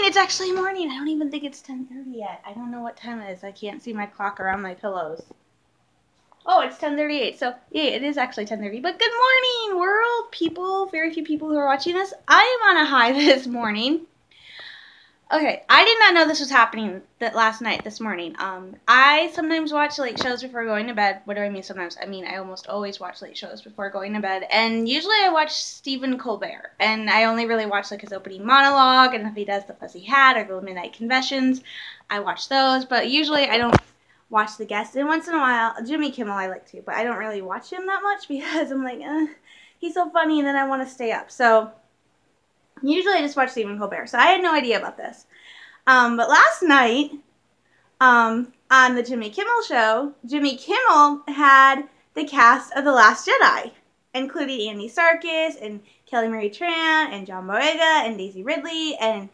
It's actually morning. I don't even think it's 10:30 yet. I don't know what time it is. I can't see my clock around my pillows. Oh, it's 10:38. So, yeah, it is actually 10:30. But good morning, world people. Very few people who are watching this. I am on a high this morning. Okay, I did not know this was happening this morning. I sometimes watch late shows before going to bed. What do I mean sometimes? I mean I almost always watch late shows before going to bed. And usually I watch Stephen Colbert. And I only really watch like his opening monologue and if he does the Fuzzy Hat or the Midnight Confessions, I watch those. But usually I don't watch the guests. And once in a while, Jimmy Kimmel I like to, but I don't really watch him that much because I'm like, he's so funny and then I want to stay up. So usually I just watch Stephen Colbert, so I had no idea about this. But last night, on the Jimmy Kimmel show, Jimmy Kimmel had the cast of The Last Jedi, including Andy Serkis and Kelly Marie Tran and John Boyega and Daisy Ridley and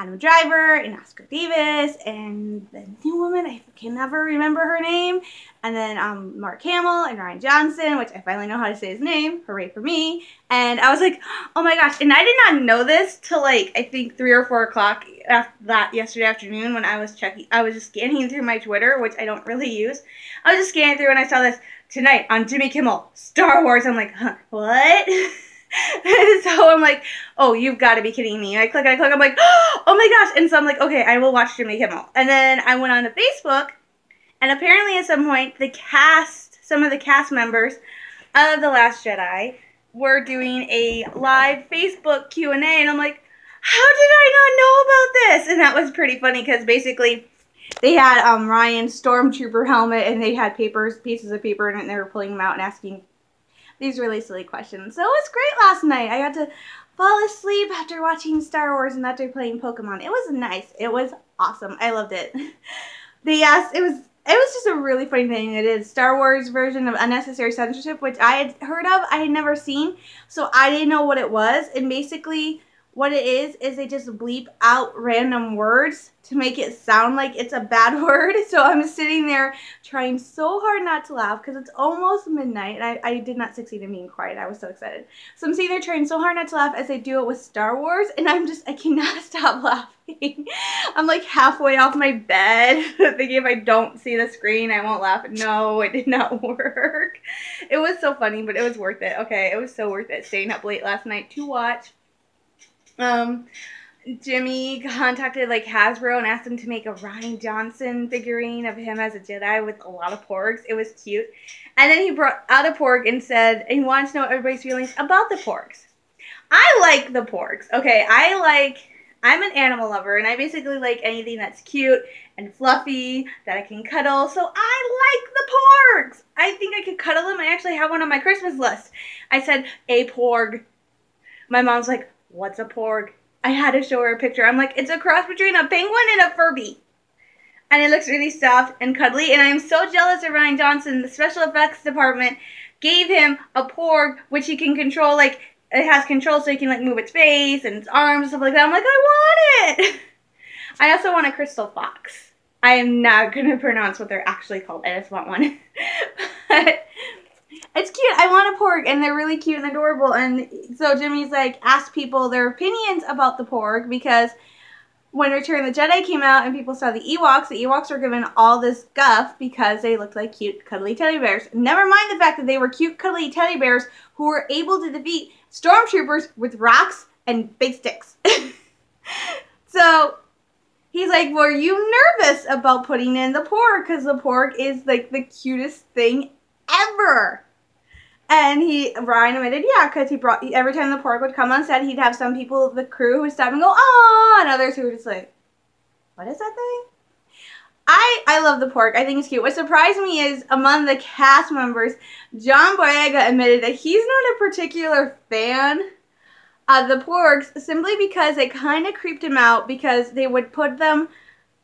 Adam Driver and Oscar Davis and the new woman, I can never remember her name, and then Mark Hamill and Ryan Johnson, which I finally know how to say his name, hooray for me. And I was like, oh my gosh, and I did not know this till like I think 3 or 4 o'clock after that yesterday afternoon when I was just scanning through my Twitter, which I don't really use. I was just scanning through and I saw this tonight on Jimmy Kimmel, Star Wars. I'm like, huh, what? So I'm like, oh, you've got to be kidding me. I click, I'm like, oh my gosh. And so I'm like, okay, I will watch Jimmy Kimmel. And then I went on to Facebook, and apparently at some point, some of the cast members of The Last Jedi were doing a live Facebook Q&A, and I'm like, how did I not know about this? And that was pretty funny, because basically, they had Ryan's Stormtrooper helmet, and they had pieces of paper in it, and they were pulling them out and asking these really silly questions. So it was great last night. I got to fall asleep after watching Star Wars and after playing Pokemon. It was nice. It was awesome. I loved it. They asked, it was just a really funny thing. It is Star Wars version of unnecessary censorship, which I had heard of. I had never seen, so I didn't know what it was. And basically what it is they just bleep out random words to make it sound like it's a bad word. So I'm sitting there trying so hard not to laugh because it's almost midnight. And I did not succeed in being quiet. I was so excited. So I'm sitting there trying so hard not to laugh as I do it with Star Wars. And I cannot stop laughing. I'm like halfway off my bed thinking if I don't see the screen, I won't laugh. No, it did not work. It was so funny, but it was worth it. Okay, it was so worth it staying up late last night to watch. Jimmy contacted like Hasbro and asked them to make a Ryan Johnson figurine of him as a Jedi with a lot of porgs. It was cute. And then he brought out a porg and said he wanted to know everybody's feelings about the porgs. I like the porgs. Okay, I'm an animal lover, and I basically like anything that's cute and fluffy that I can cuddle. So I like the porgs. I think I could cuddle them. I actually have one on my Christmas list. I said, a porg. My mom's like, what's a porg? I had to show her a picture. I'm like, it's a cross between a penguin and a Furby. And it looks really soft and cuddly. And I'm so jealous of Ryan Johnson. The special effects department gave him a porg, which he can control. Like, it has control so he can, like, move its face and its arms and stuff like that. I'm like, I want it. I also want a crystal fox. I am not going to pronounce what they're actually called. I just want one. But it's cute. I want a porg, and they're really cute and adorable. And so Jimmy's like, asked people their opinions about the porg, because when Return of the Jedi came out and people saw the Ewoks were given all this guff because they looked like cute, cuddly teddy bears. Never mind the fact that they were cute, cuddly teddy bears who were able to defeat stormtroopers with rocks and big sticks. So he's like, were you nervous about putting in the porg? Because the porg is like the cutest thing ever. And Ryan admitted, yeah, because every time the porg would come on set, he'd have some people, the crew, who would stop and go, oh, and others who were just like, what is that thing? I love the porg. I think it's cute. What surprised me is among the cast members, John Boyega admitted that he's not a particular fan of the porgs simply because they kind of creeped him out because they would put them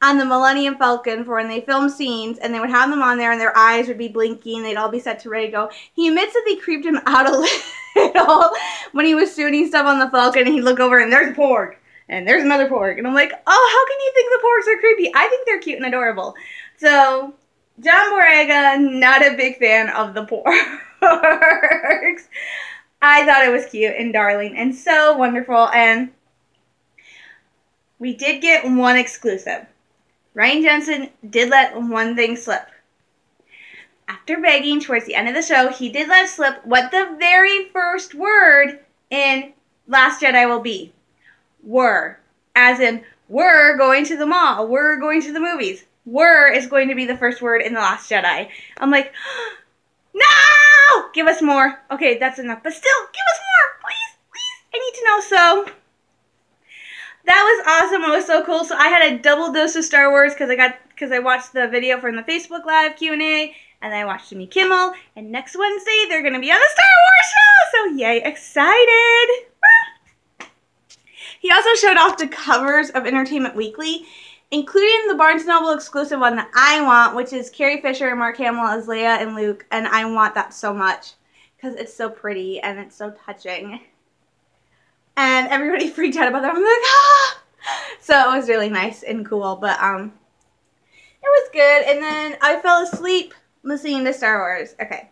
on the Millennium Falcon for when they film scenes, and they would have them on there and their eyes would be blinking, they'd all be set to ready to go. He admits that they creeped him out a little when he was shooting stuff on the Falcon, and he'd look over and there's a porg, and there's another porg, and I'm like, oh, how can you think the porgs are creepy? I think they're cute and adorable. So, John Boyega, not a big fan of the porgs. I thought it was cute and darling and so wonderful, and we did get one exclusive. Rian Johnson did let one thing slip. After begging towards the end of the show, he did let slip what the very first word in Last Jedi will be. Were. As in, we're going to the mall. We're going to the movies. Were is going to be the first word in The Last Jedi. I'm like, no! Give us more. Okay, that's enough. But still, give us more. Please, please. I need to know. So, that was awesome. It was so cool. So, I had a double dose of Star Wars because I watched the video from the Facebook Live Q&A. And then I watched Jimmy Kimmel. And next Wednesday, they're going to be on the Star Wars show. So, yay, excited. He also showed off the covers of Entertainment Weekly, including the Barnes & Noble exclusive one that I want, which is Carrie Fisher and Mark Hamill as Leia and Luke. And I want that so much because it's so pretty and it's so touching. And everybody freaked out about that. I'm like, ah! So it was really nice and cool. But it was good. And then I fell asleep listening to Star Wars. Okay.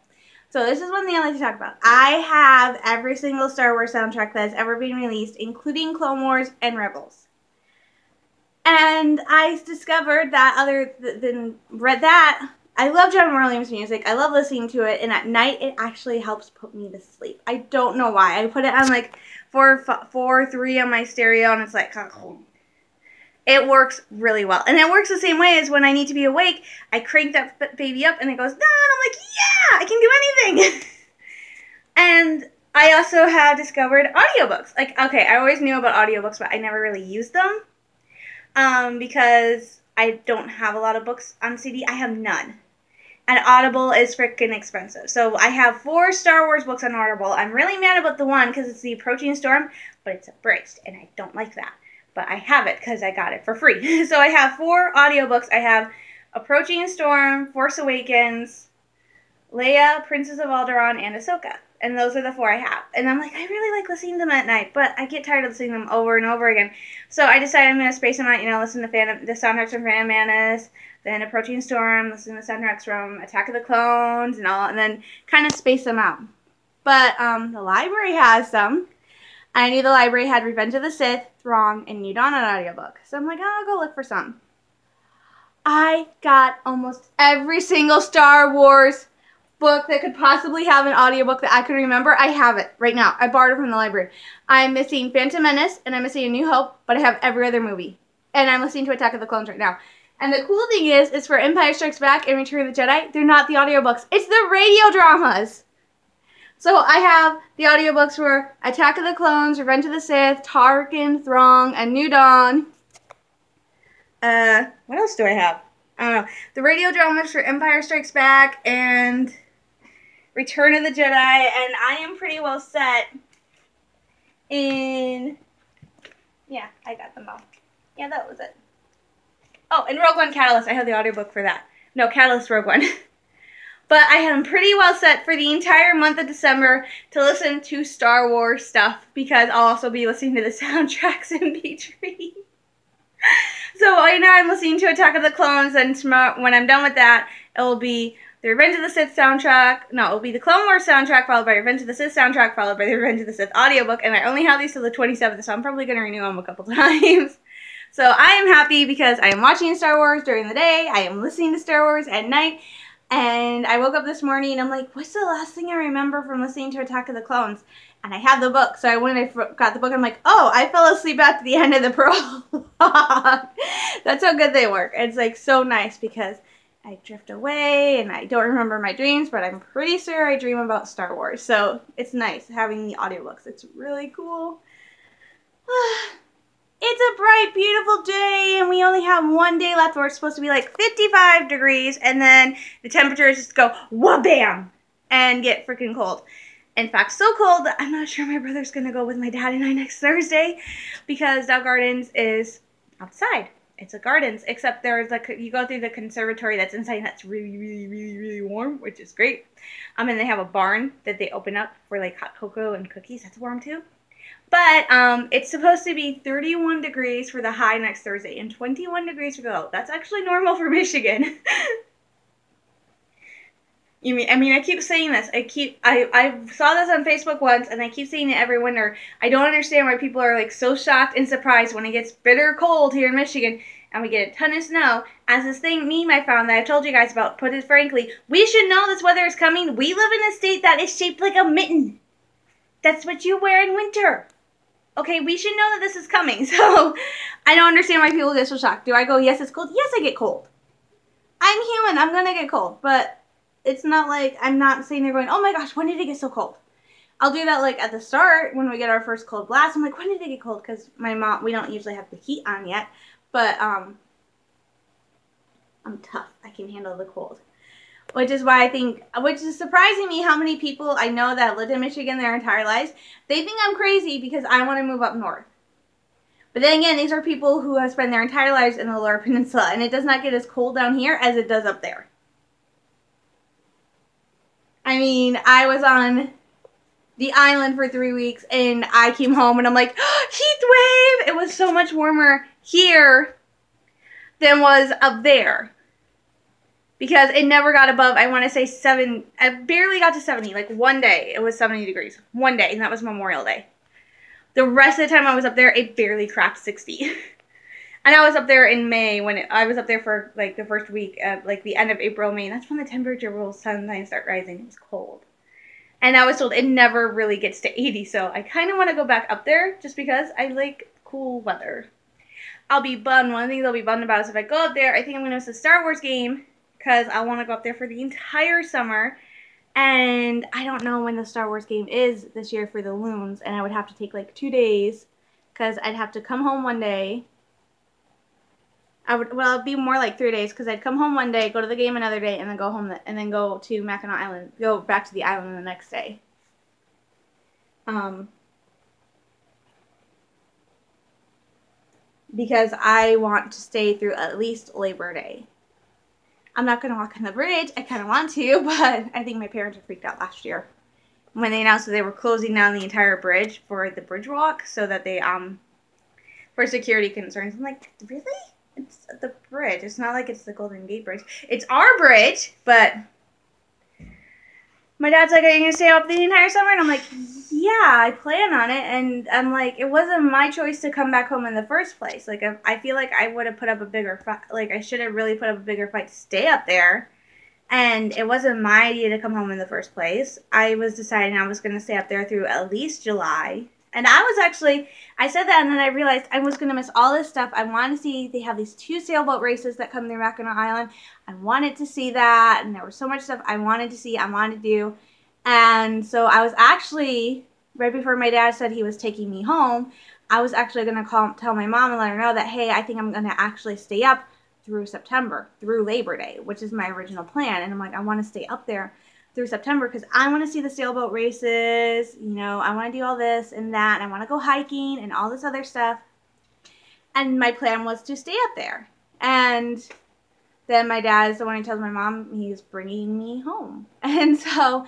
So this is one thing I like to talk about. I have every single Star Wars soundtrack that has ever been released, including Clone Wars and Rebels. And I discovered that I love John Williams music. I love listening to it, and at night it actually helps put me to sleep. I don't know why. I put it on like 4.3 on my stereo, and it's like, it works really well. And it works the same way as when I need to be awake. I crank that baby up and it goes, no, and I'm like, yeah, I can do anything. And I also have discovered audiobooks. Like, okay, I always knew about audiobooks, but I never really used them. Because I don't have a lot of books on CD. I have none. And Audible is freaking expensive. So I have 4 Star Wars books on Audible. I'm really mad about the one because it's The Approaching Storm, but it's abridged, and I don't like that. But I have it because I got it for free. So I have 4 audiobooks. I have Approaching Storm, Force Awakens, Leia, Princess of Alderaan, and Ahsoka. And those are the 4 I have. And I'm like, I really like listening to them at night, but I get tired of listening to them over and over again. So I decided I'm going to space them out, listen to the soundtracks from Phantom Menace, then Approaching Storm, listen to the soundtracks from Attack of the Clones, and all, and then kind of space them out. But the library has some. I knew the library had Revenge of the Sith, Thrawn, and New Dawn on audiobook. So I'm like, oh, I'll go look for some. I got almost every single Star Wars book that could possibly have an audiobook that I could remember. I have it right now. I borrowed it from the library. I'm missing Phantom Menace, and I'm missing A New Hope, but I have every other movie. And I'm listening to Attack of the Clones right now. And the cool thing is for Empire Strikes Back and Return of the Jedi, they're not the audiobooks. It's the radio dramas. So I have the audiobooks for Attack of the Clones, Revenge of the Sith, Tarkin, Thrawn, and New Dawn. What else do I have? I don't know. The radio dramas for Empire Strikes Back and Return of the Jedi, and I am pretty well set in... Yeah, I got them all. Yeah, that was it. Oh, and Rogue One Catalyst. I have the audiobook for that. No, Catalyst Rogue One. But I am pretty well set for the entire month of December to listen to Star Wars stuff because I'll also be listening to the soundtracks in between. So right now I'm listening to Attack of the Clones, and tomorrow, when I'm done with that, it will be the Revenge of the Sith soundtrack. No, it will be the Clone Wars soundtrack, followed by Revenge of the Sith soundtrack, followed by the Revenge of the Sith audiobook, and I only have these till the 27th, so I'm probably going to renew them a couple times. So I am happy because I am watching Star Wars during the day, I am listening to Star Wars at night, and I woke up this morning and I'm like, what's the last thing I remember from listening to Attack of the Clones? And I have the book, so when I got the book, I'm like, oh, I fell asleep at the end of the prologue. That's how good they work. It's like so nice because I drift away and I don't remember my dreams, but I'm pretty sure I dream about Star Wars. So it's nice having the audiobooks. It's really cool. It's a bright, beautiful day, and we only have one day left where it's supposed to be like 55 degrees, and then the temperatures just go wha-bam and get freaking cold. In fact, so cold that I'm not sure my brother's going to go with my dad and I next Thursday because Dow Gardens is outside. It's a gardens, except there's like, you go through the conservatory that's inside and that's really, really, really, really warm, which is great. And they have a barn that they open up for like hot cocoa and cookies. That's warm too. But it's supposed to be 31 degrees for the high next Thursday and 21 degrees for the low. That's actually normal for Michigan. I mean, I keep saying this. I saw this on Facebook once, and I keep saying it every winter. I don't understand why people are like so shocked and surprised when it gets bitter cold here in Michigan, and we get a ton of snow. As this meme I found that I've told you guys about, put it frankly, we should know this weather is coming. We live in a state that is shaped like a mitten. That's what you wear in winter. Okay, we should know that this is coming. So I don't understand why people get so shocked. Do I go, yes, it's cold? Yes, I get cold. I'm human. I'm gonna get cold, but it's not like I'm not sitting there going, oh my gosh, when did it get so cold? I'll do that like at the start when we get our first cold blast. I'm like, when did it get cold? Because my mom, we don't usually have the heat on yet, but I'm tough. I can handle the cold. Which is why I think, which is surprising me how many people I know that lived in Michigan their entire lives, they think I'm crazy because I want to move up north. But then again, these are people who have spent their entire lives in the Lower Peninsula, and it does not get as cold down here as it does up there. I mean, I was on the island for 3 weeks, and I came home, and I'm like, oh, heat wave! It was so much warmer here than was up there. Because it never got above, I want to say 7, I barely got to 70. Like one day, it was 70 degrees. One day, and that was Memorial Day. The rest of the time I was up there, it barely cracked 60. And I was up there in May when I was up there for like the first week, like the end of April, May. That's when the temperature will sometimes start rising. It was cold. And I was told it never really gets to 80, so I kind of want to go back up there just because I like cool weather. I'll be bummed. One of the things I'll be bummed about is if I go up there, I think I'm going to miss the Star Wars game because I want to go up there for the entire summer. And I don't know when the Star Wars game is this year for the Loons, and I would have to take like 2 days because I'd have to come home one day. Well, it'd be more like 3 days because I'd come home one day, go to the game another day, and then go home and then go to Mackinac Island, go back to the island the next day. Because I want to stay through at least Labor Day. I'm not going to walk on the bridge. I kind of want to, but I think my parents were freaked out last year when they announced that they were closing down the entire bridge for the bridge walk so that they, for security concerns. I'm like, really? It's the bridge. It's not like it's the Golden Gate Bridge. It's our bridge, but my dad's like, are you going to stay up the entire summer? And I'm like, yeah, I plan on it. And I'm like, it wasn't my choice to come back home in the first place. Like, I feel like I would have put up a bigger fight. Like, I should have really put up a bigger fight to stay up there. And it wasn't my idea to come home in the first place. I was deciding I was going to stay up there through at least July. And I said that, and then I realized I was going to miss all this stuff. I wanted to see, they have these 2 sailboat races that come through Mackinac Island. I wanted to see that, and there was so much stuff I wanted to see, I wanted to do. And so I was actually, right before my dad said he was taking me home, I was actually going to tell my mom and let her know that, hey, I think I'm going to actually stay up through September, through Labor Day, which is my original plan. And I'm like, I want to stay up there through September because I want to see the sailboat races, you know, I want to do all this and that, and I want to go hiking and all this other stuff. And my plan was to stay up there. And then my dad is the one who tells my mom he's bringing me home. And so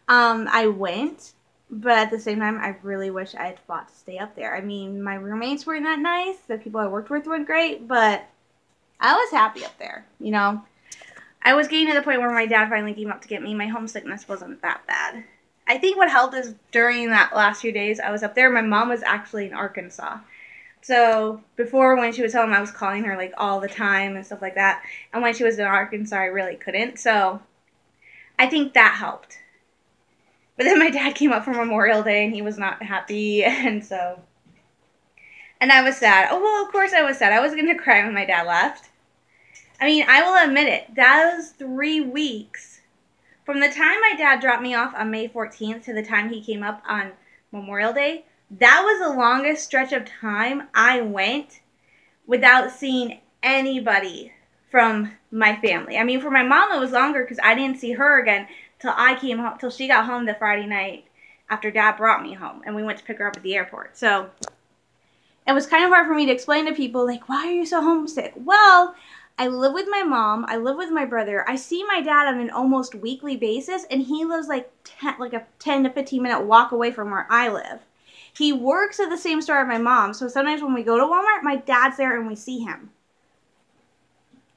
I went, but at the same time, I really wish I had fought to stay up there. I mean, my roommates weren't that nice. The people I worked with weren't great, but I was happy up there, you know. I was getting to the point where my dad finally came up to get me. My homesickness wasn't that bad. I think what helped is during that last few days I was up there, my mom was actually in Arkansas. So before, when she was home, I was calling her like all the time and stuff like that. And when she was in Arkansas, I really couldn't. So I think that helped. But then my dad came up for Memorial Day and he was not happy. And I was sad. Oh, well, of course I was sad. I was going to cry when my dad left. I mean, I will admit it, that was 3 weeks. From the time my dad dropped me off on May 14th to the time he came up on Memorial Day, that was the longest stretch of time I went without seeing anybody from my family. I mean, for my mom, it was longer because I didn't see her again till I came home, till she got home the Friday night after Dad brought me home, and we went to pick her up at the airport. So it was kind of hard for me to explain to people, like, why are you so homesick? Well, I live with my mom, I live with my brother, I see my dad on an almost weekly basis, and he lives like a 10 to 15 minute walk away from where I live. He works at the same store as my mom, so sometimes when we go to Walmart, my dad's there and we see him.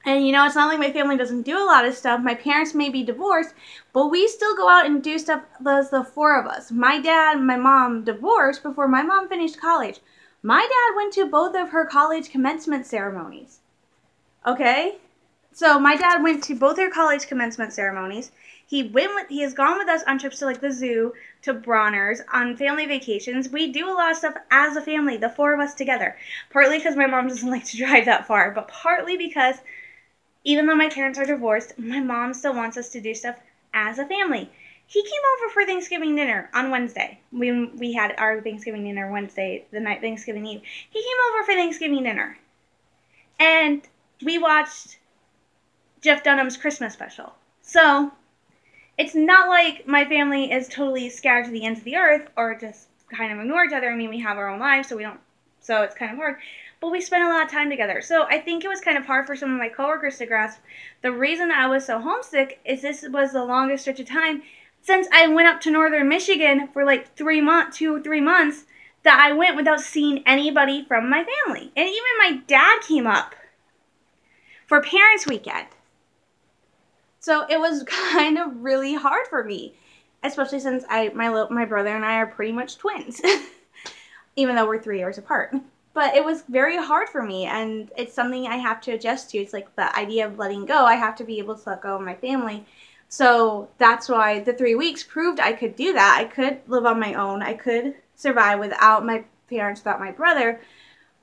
And, you know, it's not like my family doesn't do a lot of stuff. My parents may be divorced, but we still go out and do stuff. There's the four of us. My dad and my mom divorced before my mom finished college. My dad went to both of her college commencement ceremonies. Okay? So my dad went to both her college commencement ceremonies. He has gone with us on trips to like the zoo, to Bronner's, on family vacations. We do a lot of stuff as a family, the four of us together. Partly because my mom doesn't like to drive that far, but partly because even though my parents are divorced, my mom still wants us to do stuff as a family. He came over for Thanksgiving dinner on Wednesday. We had our Thanksgiving dinner Wednesday, the night Thanksgiving Eve. He came over for Thanksgiving dinner. And we watched Jeff Dunham's Christmas special. So, it's not like my family is totally scattered to the ends of the earth or just kind of ignore each other. I mean, we have our own lives, so it's kind of hard. But we spent a lot of time together. So I think it was kind of hard for some of my coworkers to grasp. The reason I was so homesick is this was the longest stretch of time since I went up to northern Michigan for like 2 or 3 months that I went without seeing anybody from my family. And even my dad came up for Parents' Weekend. So it was kind of really hard for me, especially since my brother and I are pretty much twins, even though we're 3 years apart. But it was very hard for me, and it's something I have to adjust to. It's like the idea of letting go. I have to be able to let go of my family. So that's why the 3 weeks proved I could do that. I could live on my own. I could survive without my parents, without my brother.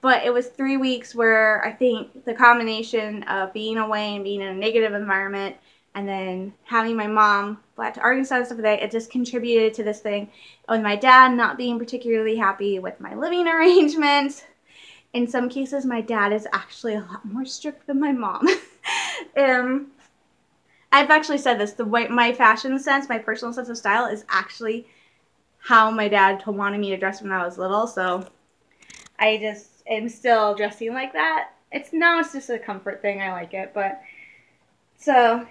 But it was 3 weeks where I think the combination of being away and being in a negative environment and then having my mom fly to Arkansas and stuff like that, it just contributed to this thing. With my dad not being particularly happy with my living arrangements. In some cases, my dad is actually a lot more strict than my mom. I've actually said this, my fashion sense, my personal sense of style is actually how my dad wanted me to dress when I was little, so I just am still dressing like that. It's just a comfort thing, I like it, but, so,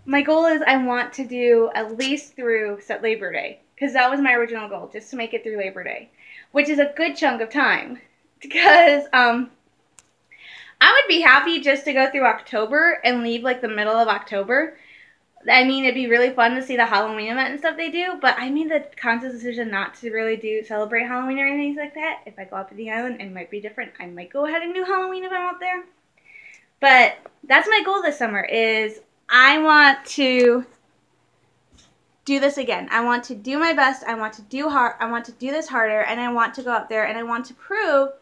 my goal is I want to do at least through Labor Day, because that was my original goal, just to make it through Labor Day, which is a good chunk of time. Because I would be happy just to go through October and leave like the middle of October. I mean, it'd be really fun to see the Halloween event and stuff they do, but I made the conscious decision not to really celebrate Halloween or anything like that. If I go up to the island, it might be different. I might go ahead and do Halloween if I'm out there. But that's my goal this summer, is I want to do this again. I want to do my best. I want to do this harder, and I want to go out there and I want to prove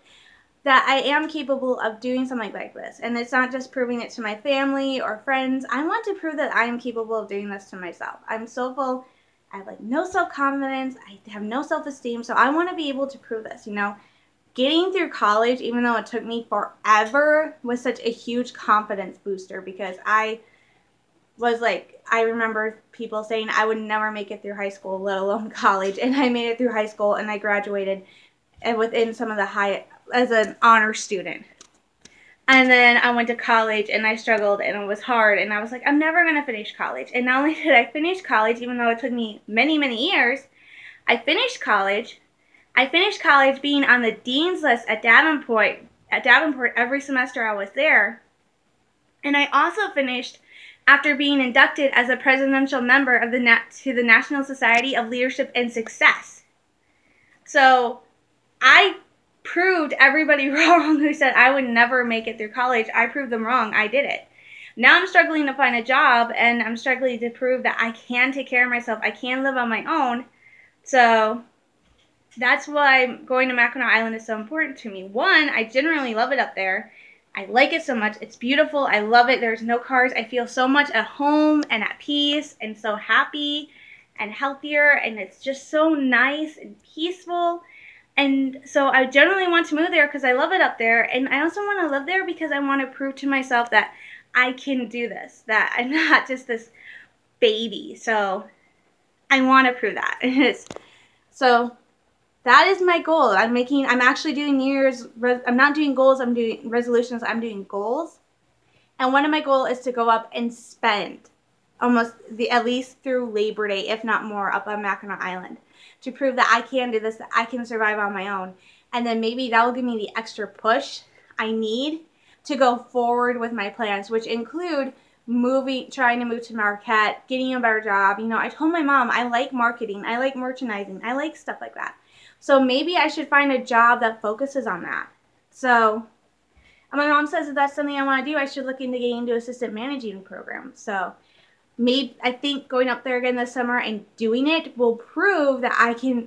that I am capable of doing something like this. And it's not just proving it to my family or friends. I want to prove that I am capable of doing this to myself. I'm so full. I have like no self-confidence. I have no self-esteem. So I want to be able to prove this, you know. Getting through college, even though it took me forever, was such a huge confidence booster, because I remember people saying I would never make it through high school, let alone college. And I made it through high school, and I graduated within some of the as an honor student. And then I went to college, and I struggled, and it was hard, and I was like, I'm never going to finish college. And not only did I finish college, even though it took me many, many years, I finished college. I finished college being on the dean's list at Davenport every semester I was there. And I also finished after being inducted as a presidential member of to the National Society of Leadership and Success. So I proved everybody wrong who said I would never make it through college. I proved them wrong. I did it. Now I'm struggling to find a job, and I'm struggling to prove that I can take care of myself. I can live on my own. So that's why going to Mackinac Island is so important to me. One, I generally love it up there. I like it so much. It's beautiful. I love it. There's no cars. I feel so much at home and at peace and so happy and healthier, and it's just so nice and peaceful. And so I generally want to move there because I love it up there. And I also want to live there because I want to prove to myself that I can do this, that I'm not just this baby. So I want to prove that. So that is my goal. I'm actually doing I'm not doing goals, I'm doing resolutions, I'm doing goals. And one of my goals is to go up and spend at least through Labor Day, if not more, up on Mackinac Island, to prove that I can do this, that I can survive on my own. And then maybe that will give me the extra push I need to go forward with my plans, which include trying to move to Marquette, getting a better job. You know, I told my mom I like marketing, I like merchandising, I like stuff like that. So maybe I should find a job that focuses on that. So my mom says if that's something I want to do, I should look into getting into assistant managing program. So maybe I think going up there again this summer and doing it will prove that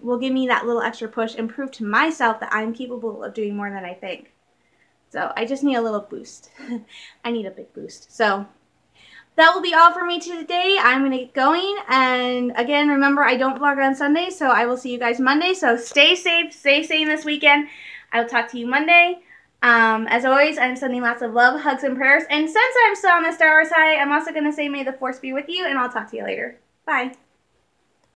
will give me that little extra push and prove to myself that I'm capable of doing more than I think. So I just need a little boost. I need a big boost. So that will be all for me today. I'm going to get going. And again, remember, I don't vlog on Sunday, so I will see you guys Monday. So stay safe, stay sane this weekend. I will talk to you Monday. As always, I'm sending lots of love, hugs, and prayers. And since I'm still on the Star Wars high, I'm also going to say may the Force be with you, and I'll talk to you later. Bye.